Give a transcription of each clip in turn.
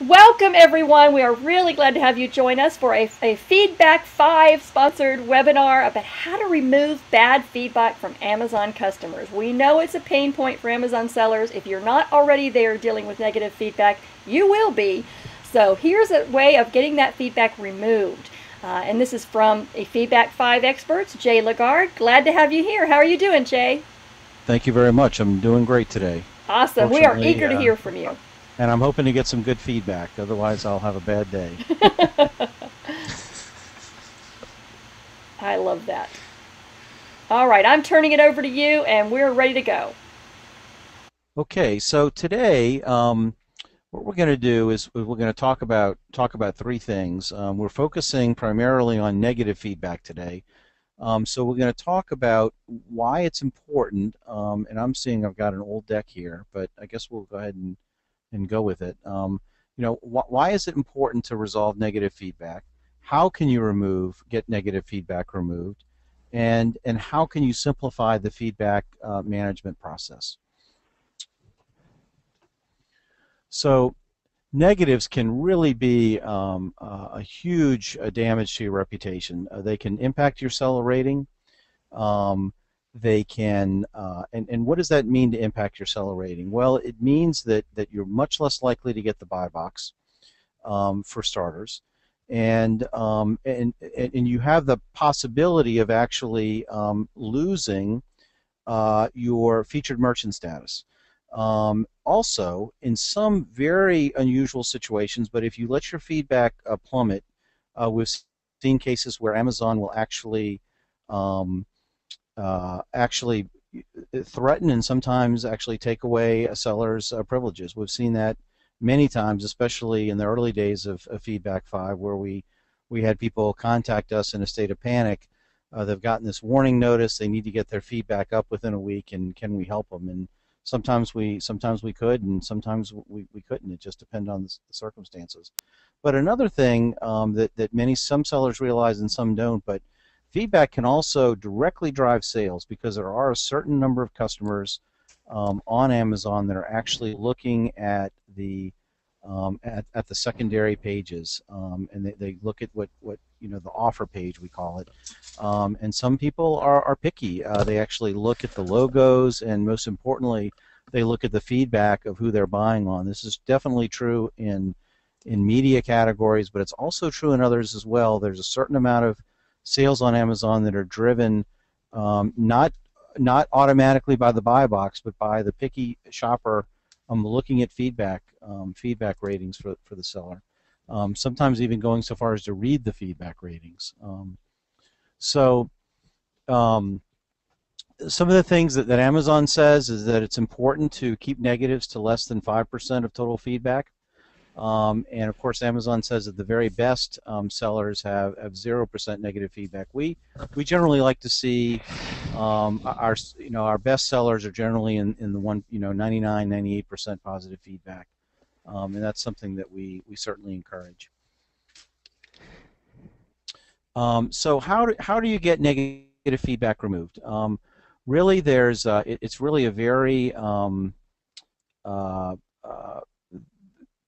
Welcome, everyone. We are really glad to have you join us for a Feedback 5 sponsored webinar about how to remove bad feedback from Amazon customers. We know it's a pain point for Amazon sellers. If you're not already there dealing with negative feedback, you will be. So here's a way of getting that feedback removed. And this is from a Feedback 5 experts, Jay Lagarde. Glad to have you here. How are you doing, Jay? Thank you very much. I'm doing great today. Awesome. We are Fortunately, eager to hear from you. and I'm hoping to get some good feedback. Otherwise, I'll have a bad day. I love that. All right, I'm turning it over to you, and we're ready to go. Okay, so today, what we're going to do is we're going to talk about three things. We're focusing primarily on negative feedback today. So we're going to talk about why it's important. And I'm seeing I've got an old deck here, but I guess we'll go ahead and go with it. Why is it important to resolve negative feedback? How can you get negative feedback removed? And how can you simplify the feedback management process? So negatives can really be a huge damage to your reputation. They can impact your seller rating. Um, they can, and what does that mean to impact your seller rating? Well, it means that you're much less likely to get the buy box, for starters, and you have the possibility of actually losing your featured merchant status. Also, in some very unusual situations, but if you let your feedback plummet, we've seen cases where Amazon will um, actually threaten and sometimes actually take away a seller's privileges. We've seen that many times, especially in the early days of Feedback 5, where we had people contact us in a state of panic. They've gotten this warning notice. They need to get their feedback up within a week, and can we help them? And sometimes we could, and sometimes we couldn't. It just depended on the circumstances. But another thing that some sellers realize and some don't, but feedback can also directly drive sales because there are a certain number of customers on Amazon that are actually looking at the secondary pages, and they look at what the offer page, we call it. And some people are picky. They actually look at the logos, and most importantly, they look at the feedback of who they're buying on. This is definitely true in media categories, but it's also true in others as well. There's a certain amount of sales on Amazon that are driven, not automatically by the buy box, but by the picky shopper looking at feedback ratings for the seller. Sometimes even going so far as to read the feedback ratings. So um, some of the things that Amazon says is that it's important to keep negatives to less than 5% of total feedback. And of course, Amazon says that the very best sellers have 0% negative feedback. We generally like to see our best sellers are generally in the 99, 98% positive feedback, and that's something that we certainly encourage. So how do you get negative feedback removed? Really, it's really a very uh, uh,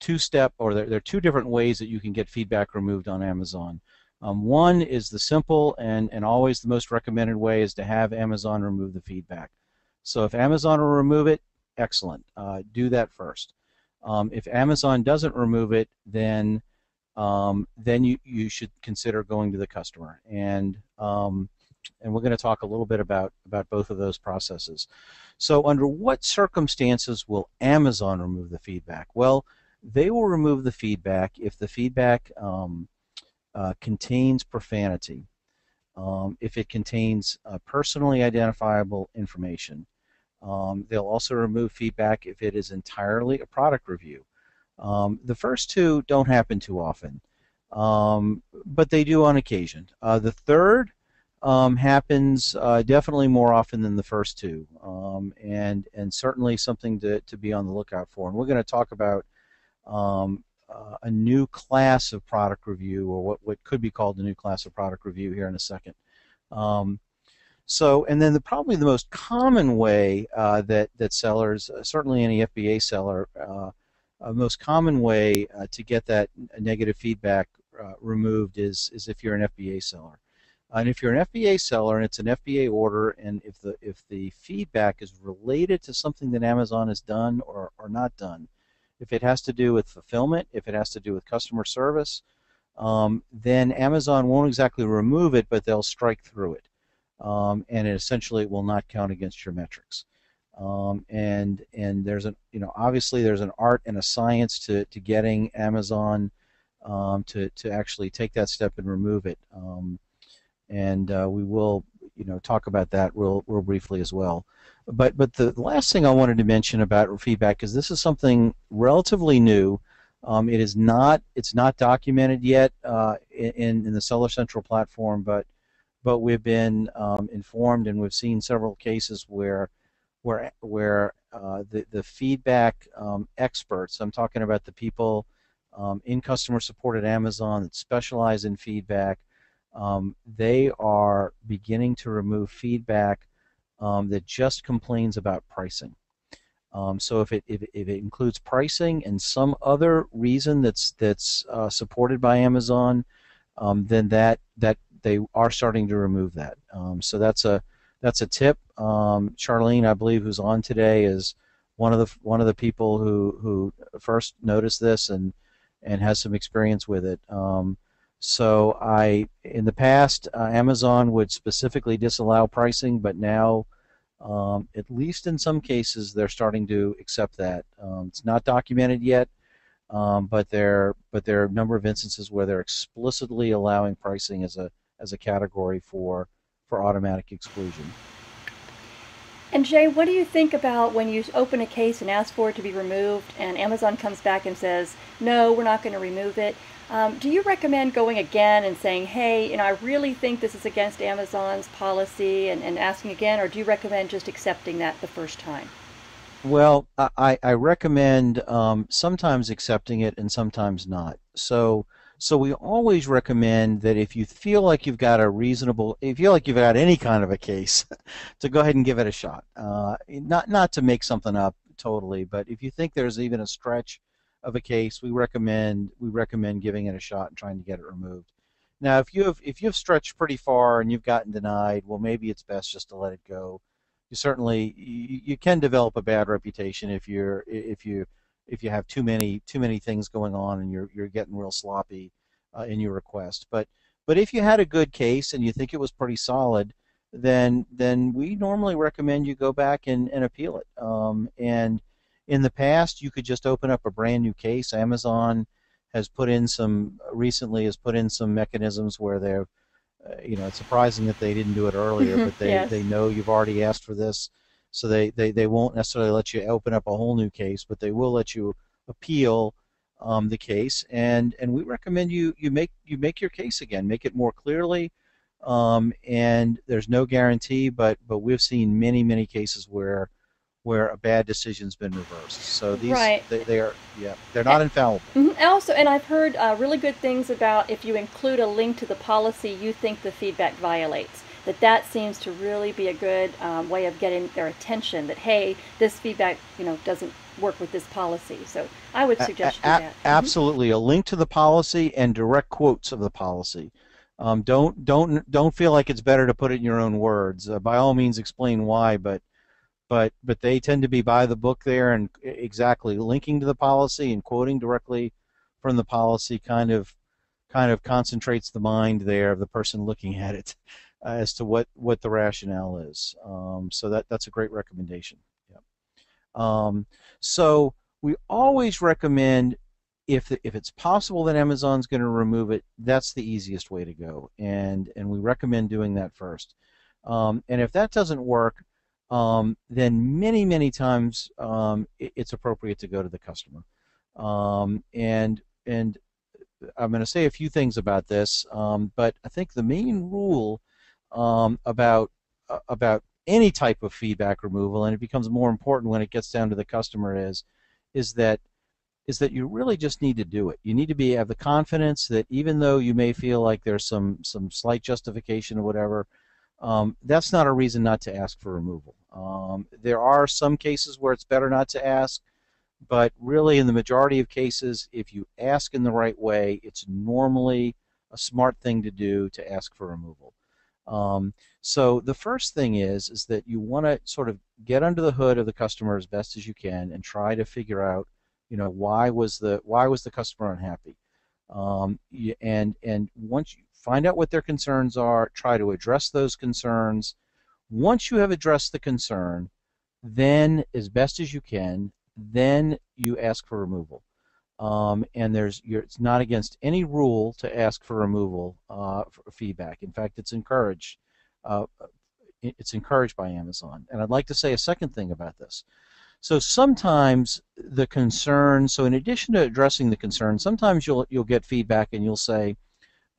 two-step, or there are two different ways that you can get feedback removed on Amazon. One is the simple and always the most recommended way is to have Amazon remove the feedback. So if Amazon will remove it, excellent. Do that first. If Amazon doesn't remove it, then you should consider going to the customer. And we're going to talk a little bit about both of those processes. So under what circumstances will Amazon remove the feedback? Well, they will remove the feedback if the feedback contains profanity, if it contains personally identifiable information. They'll also remove feedback if it is entirely a product review. The first two don't happen too often, but they do on occasion. The third happens definitely more often than the first two, and certainly something to be on the lookout for. And we're going to talk about a new class of product review, or what could be called a new class of product review, here in a second. Um, and then probably the most common way that sellers, certainly any FBA seller, most common way to get that negative feedback removed is if you're an FBA seller. And if you're an FBA seller and it's an FBA order, and if the feedback is related to something that Amazon has done or not done, if it has to do with fulfillment, if it has to do with customer service, then Amazon won't exactly remove it, but they'll strike through it, and essentially it will not count against your metrics. And there's obviously there's an art and a science to getting Amazon to actually take that step and remove it. And we will talk about that real briefly as well. But the last thing I wanted to mention about feedback is this is something relatively new. It's not documented yet in the Seller Central platform, but we've been informed, and we've seen several cases where the feedback experts, I'm talking about the people in customer support at Amazon that specialize in feedback, they are beginning to remove feedback that just complains about pricing. So if it includes pricing and some other reason that's supported by Amazon, then that they are starting to remove that. So that's a tip. Charlene, I believe, who's on today, is one of the people who first noticed this and has some experience with it. So in the past, Amazon would specifically disallow pricing, but now, at least in some cases, they're starting to accept that. It's not documented yet, but there are a number of instances where they're explicitly allowing pricing as a category for automatic exclusion. And Jay, what do you think about when you open a case and ask for it to be removed, and Amazon comes back and says, no, we're not going to remove it? Do you recommend going again and saying, hey, I really think this is against Amazon's policy, and asking again, or do you recommend just accepting that the first time? Well, I recommend sometimes accepting it and sometimes not. So we always recommend that if you feel like you've got if you feel like you've got any kind of a case, to go ahead and give it a shot. Not to make something up totally, but if you think there's even a stretch of a case, we recommend giving it a shot and trying to get it removed. Now, if you've stretched pretty far and you've gotten denied, well, maybe it's best just to let it go. You can develop a bad reputation if you have too many things going on and you're getting real sloppy in your request. But if you had a good case and you think it was pretty solid, then we normally recommend you go back and appeal it. And in the past, you could just open up a brand new case. Amazon recently has put in some mechanisms where they're it's surprising that they didn't do it earlier, but Yes. they know you've already asked for this, so they won't necessarily let you open up a whole new case, but they will let you appeal the case, and we recommend you make your case again, make it more clearly, and there's no guarantee, but we've seen many cases where a bad decision's been reversed. So Right. they're not infallible. And I've heard really good things about if you include a link to the policy you think the feedback violates. That seems to really be a good way of getting their attention. That hey, this feedback doesn't work with this policy. So I would suggest you do that. Absolutely, a link to the policy and direct quotes of the policy. Don't feel like it's better to put it in your own words. By all means, explain why, but they tend to be by the book there, and exactly linking to the policy and quoting directly from the policy kind of concentrates the mind there of the person looking at it as to what the rationale is. So that's a great recommendation. Yeah. So we always recommend, if it's possible that Amazon's going to remove it, that's the easiest way to go, and we recommend doing that first. And if that doesn't work, then many times it's appropriate to go to the customer. And I'm going to say a few things about this, but I think the main rule about any type of feedback removal, and it becomes more important when it gets down to the customer, is that you really just need to do it. You need to have the confidence that even though you may feel like there's some slight justification or whatever, that's not a reason not to ask for removal. There are some cases where it's better not to ask, but really in the majority of cases, if you ask in the right way, it's normally a smart thing to do to ask for removal. Um, so the first thing is that you want to sort of get under the hood of the customer as best as you can and try to figure out, why was the customer unhappy, and once you find out what their concerns are, try to address those concerns. Once you have addressed the concern, then as best as you can, then you ask for removal. And it's not against any rule to ask for removal for feedback. In fact, Uh, it's encouraged by Amazon. And I'd like to say a second thing about this. So sometimes the concern. So in addition to addressing the concern, sometimes you'll get feedback and you'll say,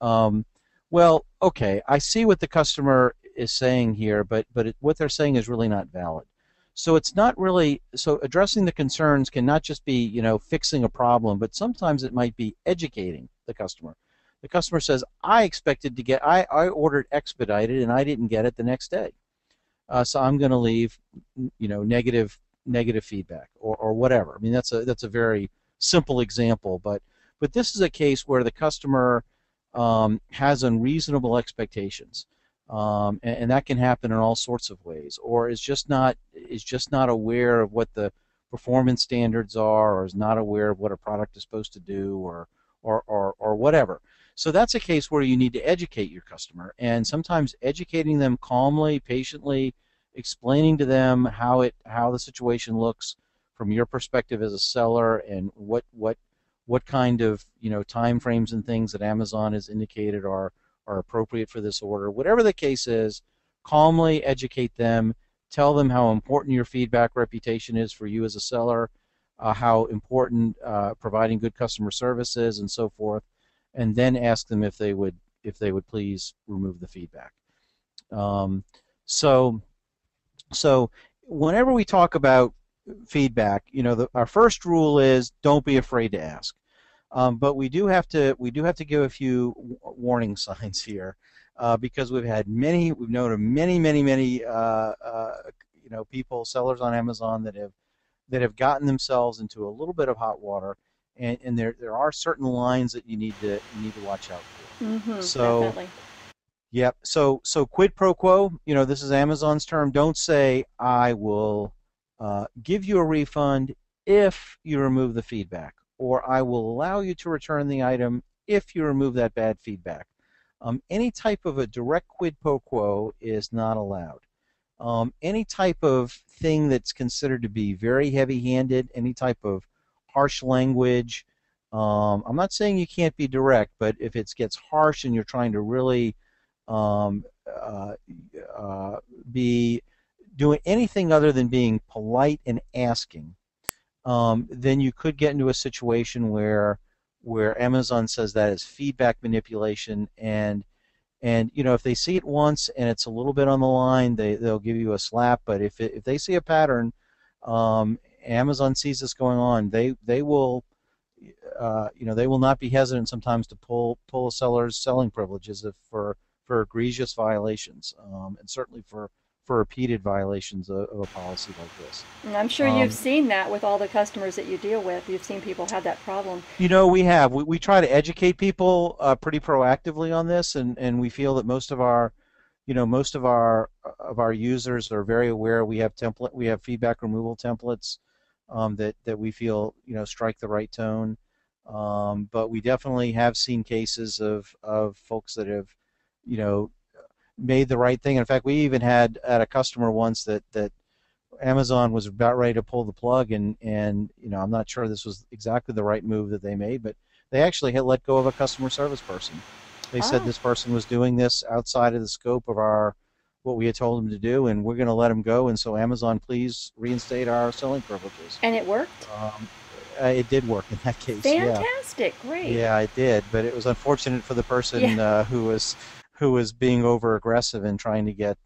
um, well, okay, I see what the customer is saying here, but what they're saying is really not valid. So it's not really, so addressing the concerns can not just be, fixing a problem, but sometimes it might be educating the customer. The customer says, I ordered expedited and I didn't get it the next day. So I'm going to leave, negative feedback or whatever. I mean, that's a very simple example, but this is a case where the customer has unreasonable expectations, and that can happen in all sorts of ways, or is just not aware of what the performance standards are, or is not aware of what a product is supposed to do, or whatever. So that's a case where you need to educate your customer, and sometimes educating them calmly, patiently, explaining to them how the situation looks from your perspective as a seller, and what kind of time frames and things that Amazon has indicated are appropriate for this order. Whatever the case is, calmly educate them. Tell them how important your feedback reputation is for you as a seller, how important providing good customer service is, and so forth, and then ask them if they would please remove the feedback. Um, so so whenever we talk about feedback, our first rule is don't be afraid to ask. But we do have to give a few warning signs here, because we've known of many people, sellers on Amazon that have gotten themselves into a little bit of hot water, and there are certain lines that you need to watch out for. So Definitely. yep. So quid pro quo. This is Amazon's term. Don't say I will give you a refund if you remove the feedback, or I will allow you to return the item if you remove that bad feedback. Any type of a direct quid pro quo is not allowed. Any type of thing that's considered to be very heavy-handed, any type of harsh language. I'm not saying you can't be direct, but if it gets harsh and you're trying to really um, uh, uh, be doing anything other than being polite and asking, then you could get into a situation where Amazon says that is feedback manipulation, and if they see it once and it's a little bit on the line, they'll give you a slap. But if they see a pattern, Amazon sees this going on, they will not be hesitant sometimes to pull a seller's selling privileges for egregious violations, and certainly for repeated violations of a policy like this. And I'm sure you've Um, seen that with all the customers that you deal with. You've seen people have that problem. we try to educate people pretty proactively on this, and we feel that most of our users are very aware. We have feedback removal templates that we feel strike the right tone. But we definitely have seen cases of folks that have you know made the right thing. In fact, we even had at a customer once that Amazon was about ready to pull the plug, and I'm not sure this was exactly the right move that they made, but they actually had let go of a customer service person. They said Ah, this person was doing this outside of the scope of what we had told them to do, and we're going to let them go. And so Amazon, please reinstate our selling privileges. and it worked? Um, it did work in that case, yeah. Fantastic. Great. Yeah, it did, but it was unfortunate for the Yeah. person who was being over aggressive and trying to get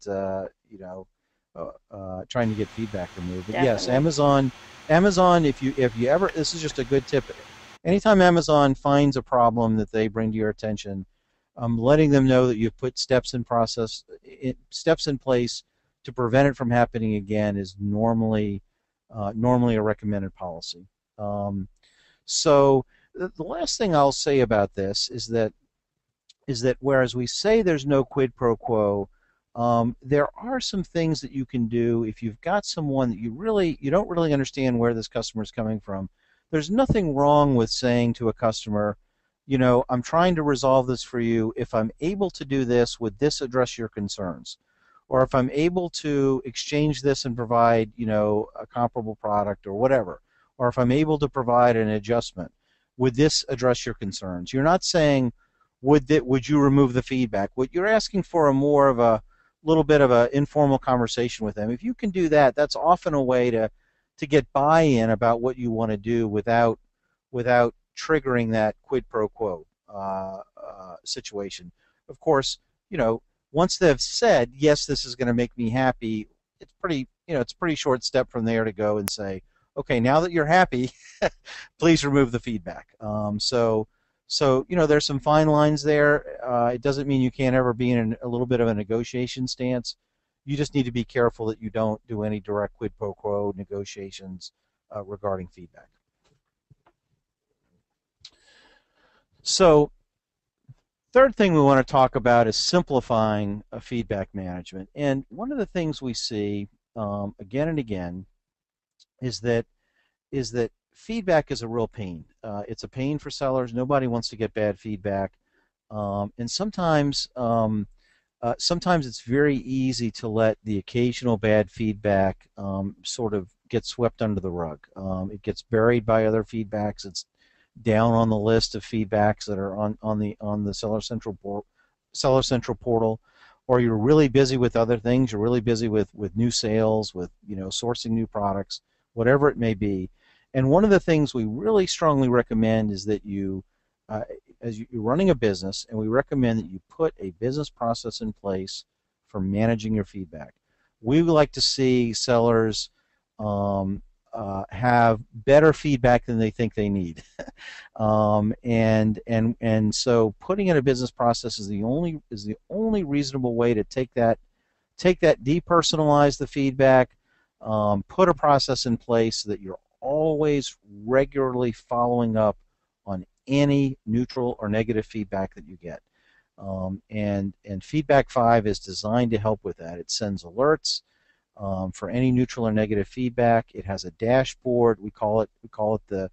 trying to get feedback removed. But yes, Definitely. Amazon, if you ever, this is just a good tip. Anytime Amazon finds a problem that they bring to your attention, letting them know that you've put steps in place to prevent it from happening again is normally a recommended policy. So the last thing I'll say about this is that whereas we say there's no quid pro quo, there are some things that you can do if you've got someone that you don't really understand where this customer is coming from. There's nothing wrong with saying to a customer, I'm trying to resolve this for you. If I'm able to do this, would this address your concerns? Or if I'm able to exchange this and provide, a comparable product or whatever, or if I'm able to provide an adjustment, would this address your concerns? You're not saying, would you remove the feedback? What you're asking for a more of a little bit of an informal conversation with them. If you can do that, that's often a way to get buy-in about what you want to do without triggering that quid pro quo situation. Of course, once they've said yes, this is going to make me happy, it's a pretty short step from there to go and say, okay, now that you're happy, please remove the feedback. So there's some fine lines there. It doesn't mean you can't ever be in a little bit of a negotiation stance. You just need to be careful that you don't do any direct quid pro quo negotiations regarding feedback. So third thing we want to talk about is simplifying feedback management. And one of the things we see again and again is that feedback is a real pain. It's a pain for sellers. Nobody wants to get bad feedback, and sometimes it's very easy to let the occasional bad feedback sort of get swept under the rug. It gets buried by other feedbacks. It's down on the list of feedbacks that are on the Seller Central portal, or you're really busy with other things. You're really busy with new sales, with sourcing new products, whatever it may be. And one of the things we really strongly recommend is that as you're running a business, and we recommend that you put a business process in place for managing your feedback. We would like to see sellers have better feedback than they think they need, and so putting in a business process is the only reasonable way to take that depersonalize the feedback, put a process in place so that you're always regularly following up on any neutral or negative feedback that you get. And Feedback 5 is designed to help with that. It sends alerts for any neutral or negative feedback. It has a dashboard. We call it the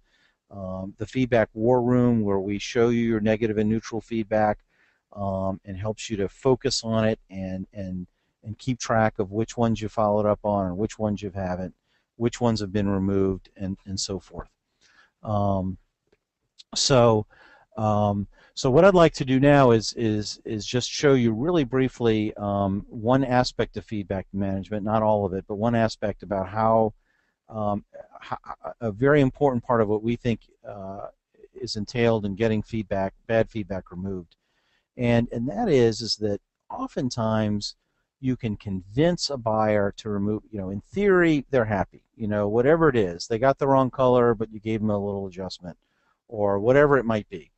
feedback war room, where we show you your negative and neutral feedback, and helps you to focus on it and keep track of which ones you followed up on and which ones you haven't, which ones have been removed, and so forth. So what I'd like to do now is just show you really briefly one aspect of feedback management, not all of it, but one aspect about how a very important part of what we think is entailed in getting bad feedback removed, and that is that oftentimes you can convince a buyer to remove, in theory, they're happy, whatever it is. They got the wrong color, but you gave them a little adjustment, or whatever it might be.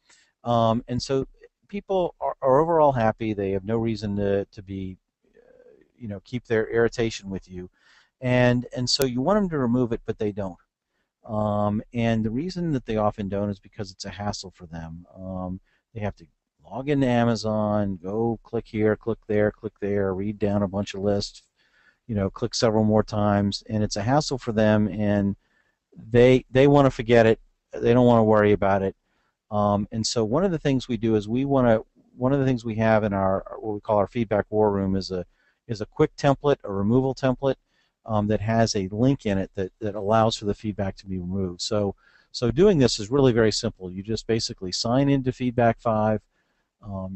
And so people are overall happy. They have no reason to be, keep their irritation with you. And so you want them to remove it, but they don't. And the reason that they often don't is because it's a hassle for them. They have to log into Amazon, go click here, click there, read down a bunch of lists, click several more times, and it's a hassle for them, and they want to forget it. They don't want to worry about it. And so one of the things we do is one of the things we have in our what we call our feedback war room is a quick template, a removal template that has a link in it that allows for the feedback to be removed. So doing this is really very simple. You just basically sign into Feedback 5.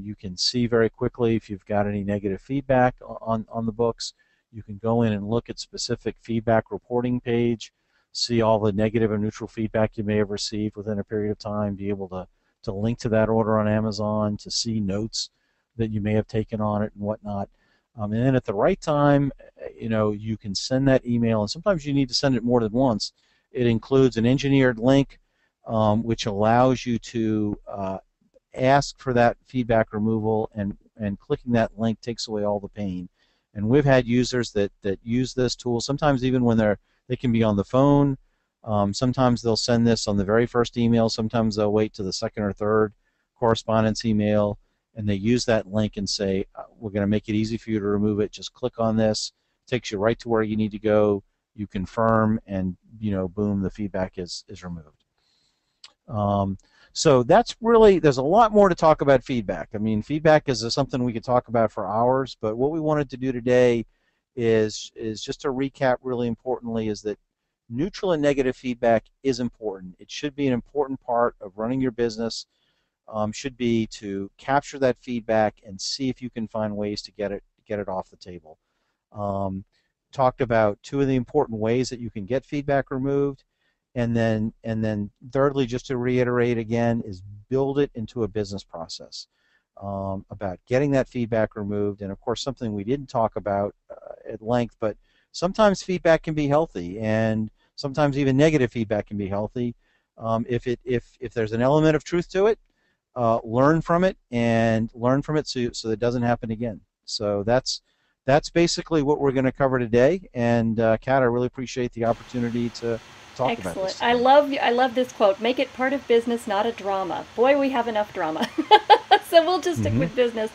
You can see very quickly if you've got any negative feedback on the books. You can go in and look at specific feedback reporting page, see all the negative or neutral feedback you may have received within a period of time, be able to link to that order on Amazon, to see notes that you may have taken on it and whatnot. And then at the right time, you can send that email, and sometimes you need to send it more than once. It includes an engineered link which allows you to ask for that feedback removal, and clicking that link takes away all the pain. And we've had users that use this tool, sometimes even when they can be on the phone, Sometimes they'll send this on the very first email. Sometimes they'll wait to the second or third correspondence email, and they use that link and say, we're going to make it easy for you to remove it. Just click on this. It takes you right to where you need to go. You confirm, and boom, the feedback is removed. So that's really, there's a lot more to talk about feedback. I mean, feedback is something we could talk about for hours, but what we wanted to do today is just to recap really importantly is that neutral and negative feedback is important. It should be an important part of running your business. Should be to capture that feedback and see if you can find ways to get it off the table. Talked about two of the important ways that you can get feedback removed, and then thirdly, just to reiterate again, is build it into a business process about getting that feedback removed. And of course, something we didn't talk about at length, but sometimes feedback can be healthy, and sometimes even negative feedback can be healthy. If there's an element of truth to it, learn from it so that it doesn't happen again. So that's basically what we're going to cover today. And Kat, I really appreciate the opportunity to talk about this. Excellent. I love this quote. Make it part of business, not a drama. Boy, we have enough drama. So we'll just stick with business.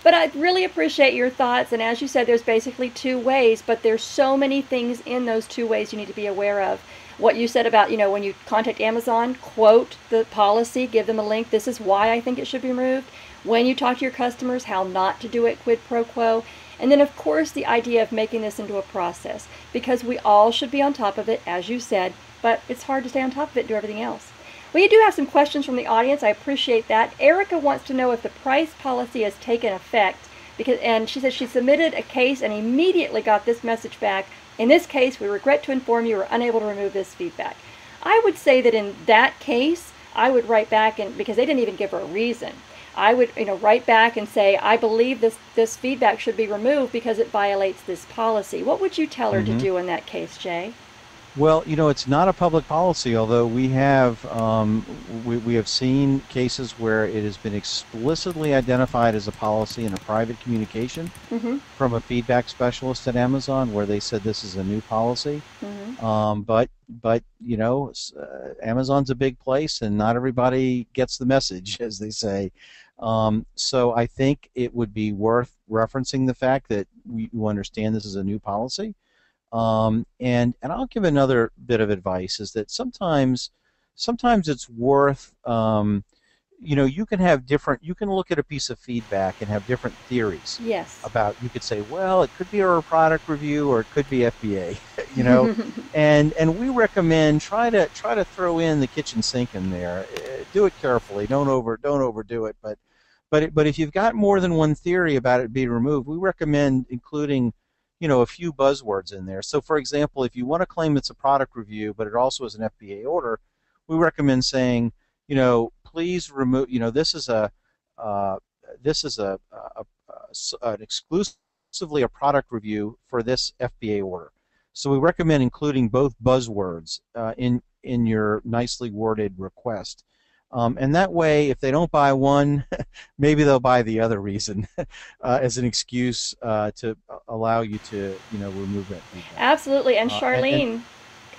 But I really appreciate your thoughts. And as you said, there's basically two ways, but there's so many things in those two ways you need to be aware of. What you said about, when you contact Amazon, quote the policy, give them a link. This is why I think it should be removed. When you talk to your customers, how not to do it, quid pro quo. And then, of course, the idea of making this into a process, because we all should be on top of it, as you said, but it's hard to stay on top of it and do everything else. Well, you do have some questions from the audience. I appreciate that. Erica wants to know if the price policy has taken effect, and she says she submitted a case and immediately got this message back. In this case, we regret to inform you we're unable to remove this feedback. I would say that in that case, I would write back, because they didn't even give her a reason. I would write back and say, I believe this feedback should be removed because it violates this policy. What would you tell her to do in that case, Jay? Well, it's not a public policy, although we have seen cases where it has been explicitly identified as a policy in a private communication from a feedback specialist at Amazon, where they said this is a new policy. But Amazon's a big place, and not everybody gets the message, as they say. So I think it would be worth referencing the fact that you understand this is a new policy. And I'll give another bit of advice, is that sometimes it's worth, you can look at a piece of feedback and have different theories. Yes. About, you could say, well, it could be a product review or it could be FBA, and we recommend try to throw in the kitchen sink in there. Do it carefully. Don't overdo it. But if you've got more than one theory about it being removed, we recommend including a few buzzwords in there. So, for example, if you want to claim it's a product review, but it also is an FBA order, we recommend saying, please remove. This is an exclusively a product review for this FBA order. So we recommend including both buzzwords in your nicely worded request. And that way, if they don't buy one, maybe they'll buy the other reason as an excuse to allow you to, remove that feedback. Absolutely. And Charlene,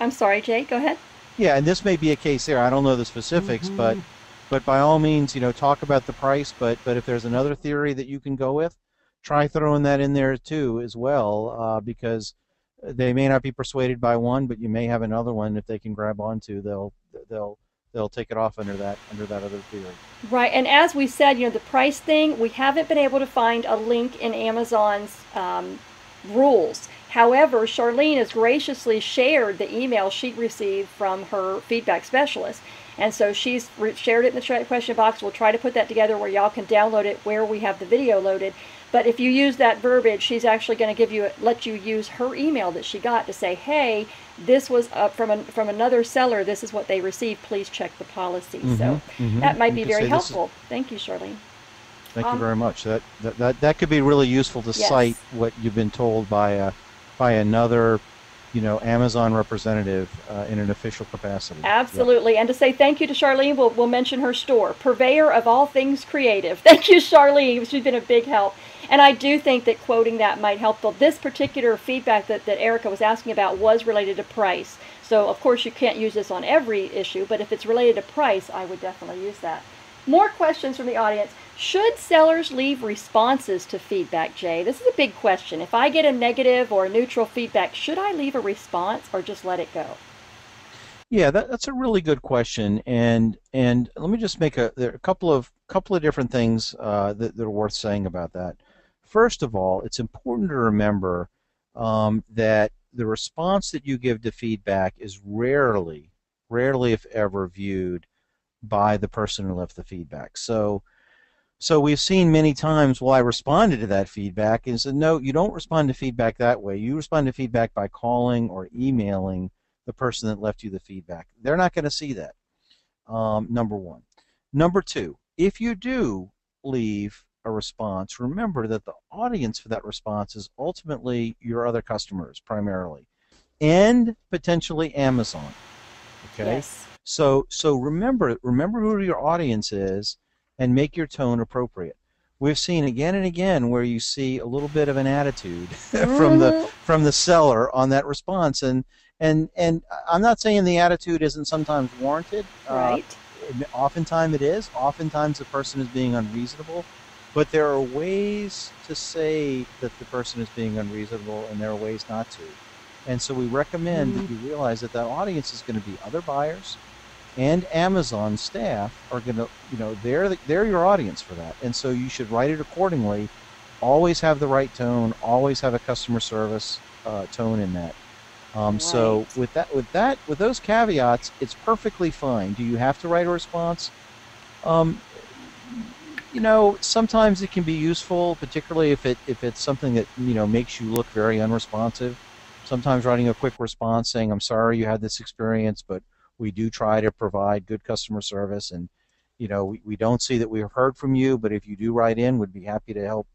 I'm sorry, Jay, go ahead. Yeah, and this may be a case there. I don't know the specifics, but by all means, talk about the price. But if there's another theory that you can go with, try throwing that in there too as well, because they may not be persuaded by one, but you may have another one. If they can grab onto, they'll take it off under that other theory. Right, and as we said, the price thing, we haven't been able to find a link in Amazon's rules. However, Charlene has graciously shared the email she received from her feedback specialist. And so she's shared it in the question box. We'll try to put that together where y'all can download it where we have the video loaded. But if you use that verbiage, she's actually going to let you use her email that she got to say, hey, this was from another seller. This is what they received. Please check the policy. So that might be very helpful. Thank you, Charlene. Thank you very much. That could be really useful to cite what you've been told by another Amazon representative in an official capacity. Absolutely. Yep. And to say thank you to Charlene, we'll mention her store, Purveyor of All Things Creative. Thank you, Charlene. She's been a big help. And I do think that quoting that might help. This particular feedback that Erica was asking about was related to price. So of course you can't use this on every issue, but if it's related to price, I would definitely use that. More questions from the audience. Should sellers leave responses to feedback, Jay? This is a big question. If I get a negative or a neutral feedback, should I leave a response or just let it go? Yeah, that's a really good question, and let me just make there are a couple of different things that are worth saying about that. First of all, it's important to remember that the response that you give to feedback is rarely if ever, viewed by the person who left the feedback. So we've seen many times, well, I responded to that feedback, and said, no, you don't respond to feedback that way. You respond to feedback by calling or emailing the person that left you the feedback. They're not going to see that, number one. Number two, if you do leave a response, remember that the audience for that response is ultimately your other customers primarily, and potentially Amazon. Okay? Yes. So remember who your audience is, and make your tone appropriate. We've seen again and again where you see a little bit of an attitude from the seller on that response, and I'm not saying the attitude isn't sometimes warranted. Right. Oftentimes it is. Oftentimes the person is being unreasonable, but there are ways to say that the person is being unreasonable, and there are ways not to. And so we recommend that you realize that that audience is going to be other buyers, and Amazon staff are going to, they're your audience for that. And so you should write it accordingly. Always have the right tone. Always have a customer service tone in that. Right. So with those caveats, it's perfectly fine. Do you have to write a response? Sometimes it can be useful, particularly if it's something that makes you look very unresponsive. Sometimes writing a quick response saying, "I'm sorry you had this experience, but we do try to provide good customer service, and we don't see that we've heard from you, but if you do write in, we'd be happy to help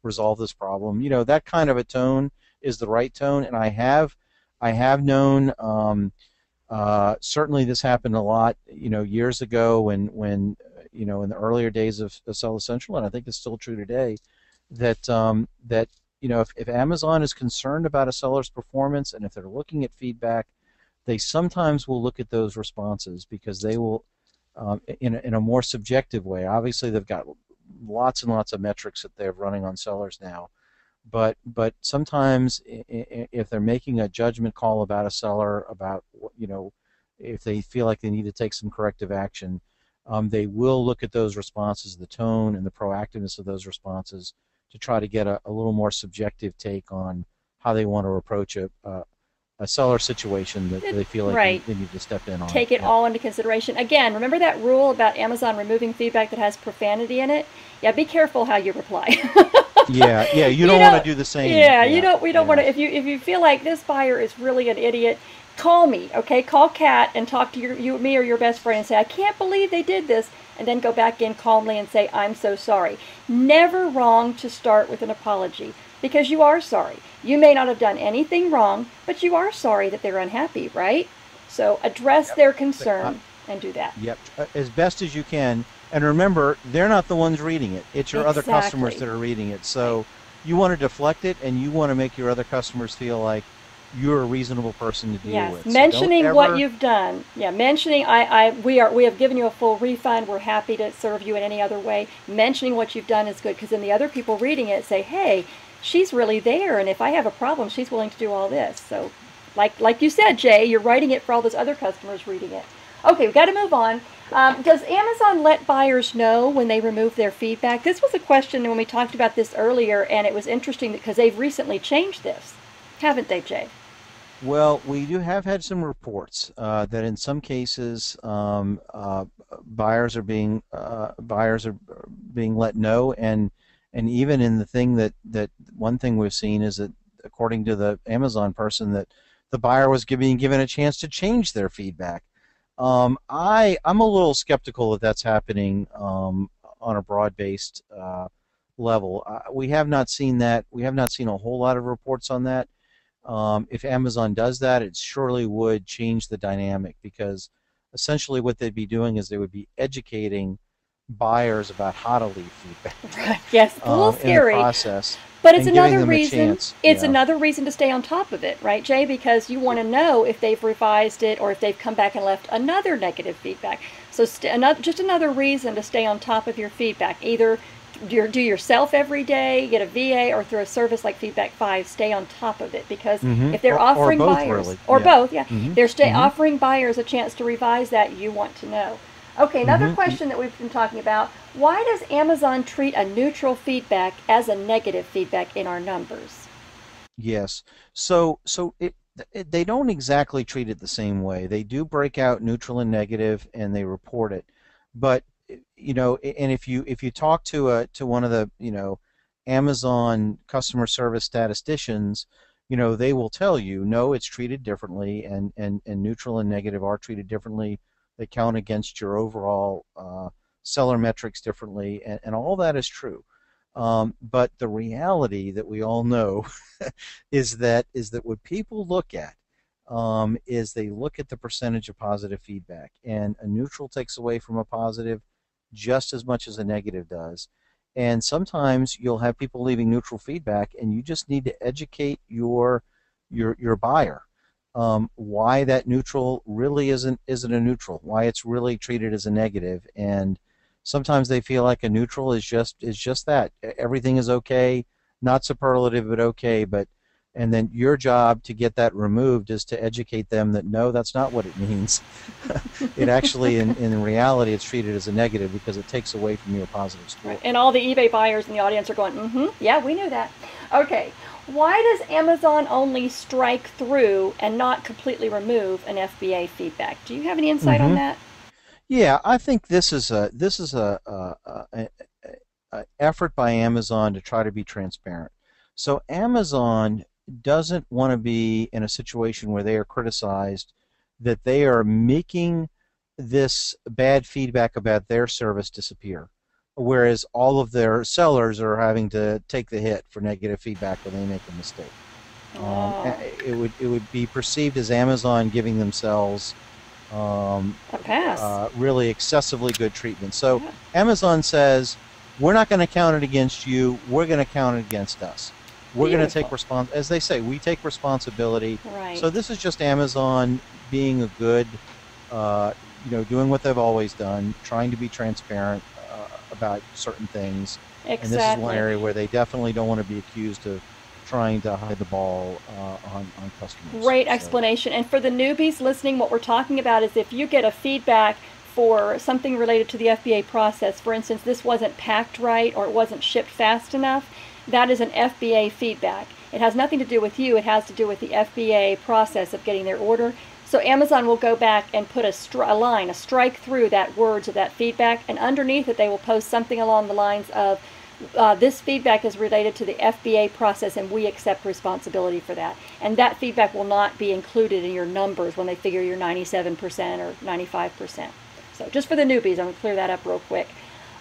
resolve this problem." That kind of a tone is the right tone, and I have known, certainly this happened a lot, years ago when in the earlier days of Seller Central, and I think it's still true today, that if Amazon is concerned about a seller's performance, and if they're looking at feedback, they sometimes will look at those responses, because they will, in a more subjective way. Obviously, they've got lots and lots of metrics that they're running on sellers now, but sometimes if they're making a judgment call about a seller, about if they feel like they need to take some corrective action, they will look at those responses, the tone and the proactiveness of those responses, to try to get a little more subjective take on how they want to approach a seller situation that they feel like they need to step in on. Take it all into consideration. Again, remember that rule about Amazon removing feedback that has profanity in it? Yeah, be careful how you reply. Yeah, you don't want to do the same. Yeah, we don't want to. If you feel like this buyer is really an idiot, call me, okay? Call Kat and talk to me or your best friend and say, "I can't believe they did this," and then go back in calmly and say, "I'm so sorry." Never wrong to start with an apology, because you are sorry. You may not have done anything wrong, but you are sorry that they're unhappy, right? So address their concern and do that. Yep, as best as you can. And remember, they're not the ones reading it. It's your other customers that are reading it. So you want to deflect it, and you want to make your other customers feel like you're a reasonable person to deal with. Mentioning what you've done. Yeah, mentioning we have given you a full refund. We're happy to serve you in any other way. Mentioning what you've done is good, because then the other people reading it say, "Hey, she's really there, and if I have a problem, she's willing to do all this." So, like you said, Jay, you're writing it for all those other customers reading it. Okay, we've got to move on. Does Amazon let buyers know when they remove their feedback? This was a question when we talked about this earlier, and it was interesting because they've recently changed this, haven't they, Jay? Well, we have had some reports that in some cases buyers are being let know, and even in the thing that one thing we've seen is that, according to the Amazon person, that the buyer was being given a chance to change their feedback. I'm a little skeptical that that's happening on a broad-based level. We have not seen that. We have not seen a whole lot of reports on that. If Amazon does that, it surely would change the dynamic, because essentially what they'd be doing is they would be educating buyers about how to leave feedback. Yes, a little scary. In the process. But it's and giving another them a reason. chance. It's Yeah. another reason to stay on top of it, right, Jay? Because you want to know if they've revised it or if they've come back and left another negative feedback. So just another reason to stay on top of your feedback. Either do yourself every day, get a VA, or through a service like Feedback 5, stay on top of it. Because if they're Or offering both, buyers, really. or Yeah. both, yeah, Mm-hmm. they're Mm-hmm. offering buyers a chance to revise that, you want to know. Okay, another Mm-hmm. question that we've been talking about: why does Amazon treat a neutral feedback as a negative feedback in our numbers? Yes. They don't exactly treat it the same way. They do break out neutral and negative, and they report it. But and if you talk to one of the Amazon customer service statisticians, they will tell you no, it's treated differently, and neutral and negative are treated differently. They count against your overall seller metrics differently, and all that is true. But the reality that we all know is that what people look at is they look at the percentage of positive feedback, and a neutral takes away from a positive just as much as a negative does. And sometimes you'll have people leaving neutral feedback, and you just need to educate your buyer why that neutral really isn't a neutral, why it's really treated as a negative. And sometimes they feel like a neutral is just that everything is okay, not superlative but okay. And then your job to get that removed is to educate them that no, that's not what it means. It actually, in reality, it's treated as a negative because it takes away from your positive score. Right. And all the eBay buyers in the audience are going, yeah, we knew that. Okay, why does Amazon only strike through and not completely remove an FBA feedback? Do you have any insight on hmm that? Yeah, I think this is a effort by Amazon to try to be transparent. So Amazon doesn't want to be in a situation where they are criticized that they are making this bad feedback about their service disappear, whereas all of their sellers are having to take the hit for negative feedback when they make a mistake. Oh, It would be perceived as Amazon giving themselves um, a pass. really excessively good treatment. So Yeah, Amazon says, we're not going to count it against you. We're going to count it against us. We're going to take beautiful. as they say, we take responsibility. Right. So this is just Amazon being a good, uh, doing what they've always done, trying to be transparent about certain things. And this is one Exactly. area where they definitely don't want to be accused of trying to hide the ball on customers. Great So. explanation. And for the newbies listening, what we're talking about is if you get a feedback for something related to the FBA process, for instance, this wasn't packed right or it wasn't shipped fast enough, that is an FBA feedback. It has nothing to do with you, it has to do with the FBA process of getting their order. So Amazon will go back and put a strike through that words of that feedback, and underneath it they will post something along the lines of, this feedback is related to the FBA process and we accept responsibility for that. And that feedback will not be included in your numbers when they figure you're 97% or 95%. So just for the newbies, I'm going to clear that up real quick.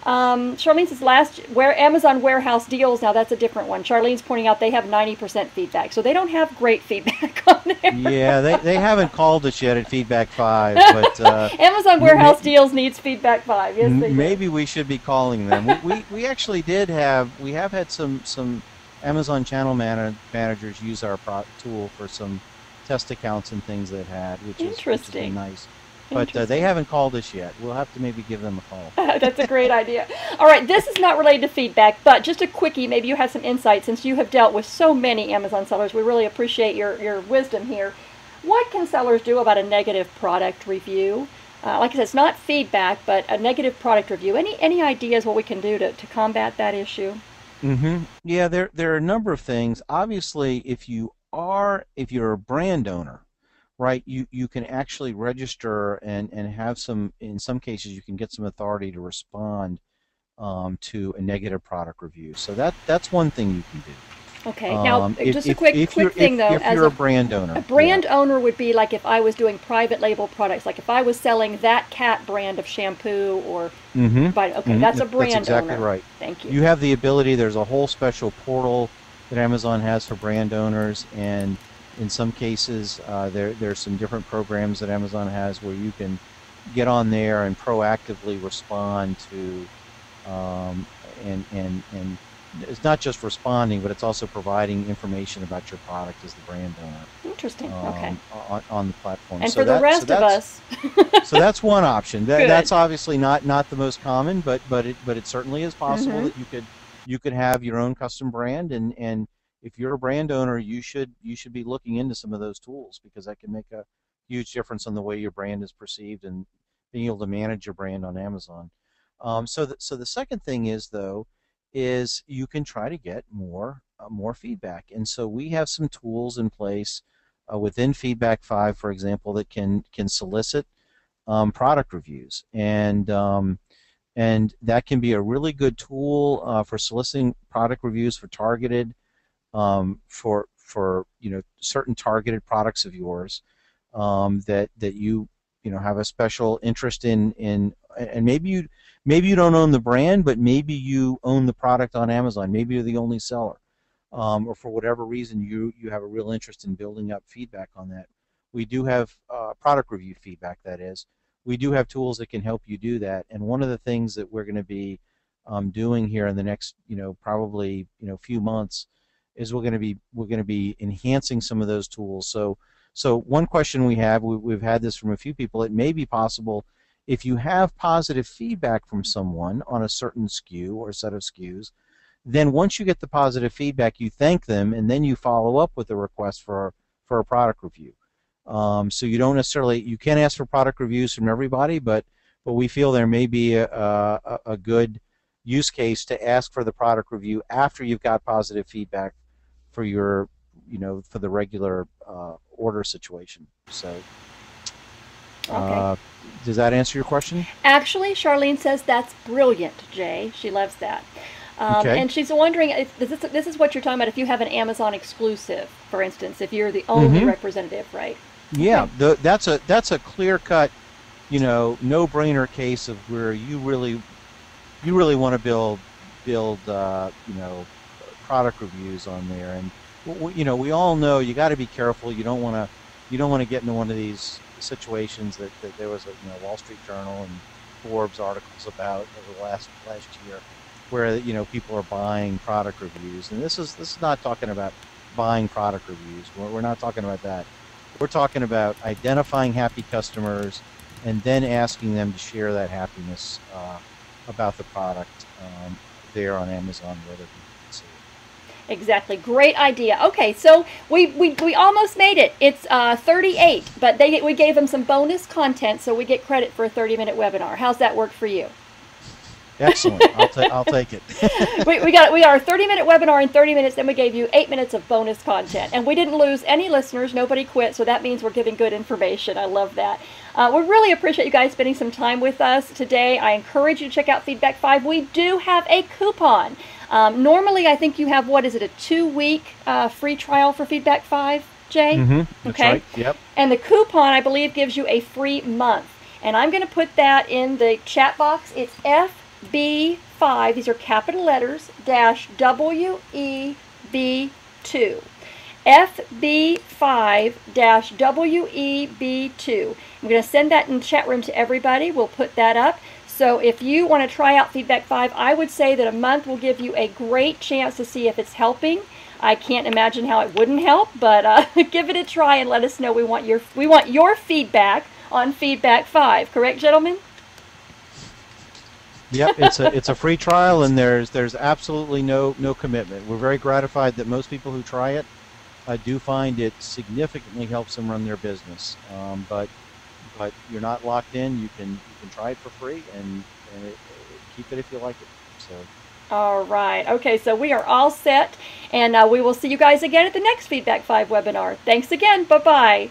Charlene says where Amazon warehouse deals, now that's a different one. Charlene's pointing out they have 90% feedback, so they don't have great feedback on there. Yeah, they haven't called us yet at Feedback 5, but Amazon warehouse deals needs feedback 5. Yes, they do. maybe we should be calling them. We actually we have had some Amazon channel managers use our tool for some test accounts and things they've had, which has been Interesting. nice. But they Interesting. haven't called us yet. We'll have to maybe give them a call. That's a great idea. All right, this is not related to feedback, but just a quickie. Maybe you have some insight since you have dealt with so many Amazon sellers. We really appreciate your wisdom here. What can sellers do about a negative product review? Like I said, it's not feedback, but a negative product review. Any ideas what we can do to combat that issue? Yeah, there are a number of things. Obviously, if you're a brand owner, right, you can actually register and have in some cases you can get some authority to respond to a negative product review. So that's one thing you can do. Okay. Now, If, just a if, quick if you're thing though, if as you're a brand a owner, yeah. brand owner would be like if I was doing private label products, like if I was selling that cat brand of shampoo or, okay, that's a That's brand exactly owner. right. Thank you. You have the ability, there's a whole special portal that Amazon has for brand owners, and in some cases there's some different programs that Amazon has where you can get on there and proactively respond to um, and it's not just responding, but it's also providing information about your product as the brand owner Interesting. Okay. on the platform. And for the rest of us, so that's one option. Good. That's obviously not the most common, but it certainly is possible that you could have your own custom brand, and if you're a brand owner, you should be looking into some of those tools, because that can make a huge difference on the way your brand is perceived and being able to manage your brand on Amazon. So the second thing is, though, is you can try to get more feedback, and so we have some tools in place within Feedback 5, for example, that can solicit product reviews, and that can be a really good tool for soliciting product reviews for targeted for certain targeted products of yours that you have a special interest in, and maybe you don't own the brand, but maybe you own the product on Amazon. Maybe you're the only seller, or for whatever reason you have a real interest in building up feedback on that. We do have product review feedback, that is. We do have tools that can help you do that, and one of the things that we're going to be doing here in the next probably few months is we're going to be enhancing some of those tools. So one question we've had this from a few people, it may be possible, if you have positive feedback from someone on a certain SKU or a set of SKUs, then once you get the positive feedback, you thank them, and then you follow up with a request for a product review. So you don't necessarily, you can ask for product reviews from everybody, but we feel there may be a good use case to ask for the product review after you've got positive feedback for your, for the regular order situation. So, okay. Does that answer your question? Actually, Charlene says that's brilliant, Jay. She loves that. Okay. And she's wondering, if this is what you're talking about, if you have an Amazon exclusive, for instance, if you're the only representative, right? Yeah, okay. That's a clear-cut, no-brainer case of where you really want to build product reviews on there. And we all know you got to be careful. You don't want to get into one of these situations that there was a Wall Street Journal and Forbes articles about over the last year, where people are buying product reviews. And this is not talking about buying product reviews. We're not talking about that. We're talking about identifying happy customers and then asking them to share that happiness about the product there on Amazon, where other people can see it. Exactly. Great idea. Okay, so we almost made it. It's 38, but we gave them some bonus content, so we get credit for a 30-minute webinar. How's that work for you? Excellent. I'll take it. we got our 30-minute webinar in 30 minutes, then we gave you 8 minutes of bonus content. And we didn't lose any listeners. Nobody quit, so that means we're giving good information. I love that. We really appreciate you guys spending some time with us today. I encourage you to check out Feedback 5. We do have a coupon. Normally, I think you have, what is it, a 2-week free trial for Feedback 5, Jay? Mm-hmm. That's right. Yep. And the coupon, I believe, gives you a free month. And I'm going to put that in the chat box. It's FB5, these are capital letters, -WEB2. FB5-WEB2. I'm going to send that in the chat room to everybody. We'll put that up. So if you want to try out Feedback 5, I would say that a month will give you a great chance to see if it's helping. I can't imagine how it wouldn't help, but give it a try and let us know. We want your feedback on Feedback 5. Correct, gentlemen? Yep, it's a free trial, and there's absolutely no commitment. We're very gratified that most people who try it do find it significantly helps them run their business. But you're not locked in. You can try it for free and keep it if you like it. So. All right. Okay, so we are all set, and we will see you guys again at the next Feedback 5 webinar. Thanks again. Bye-bye.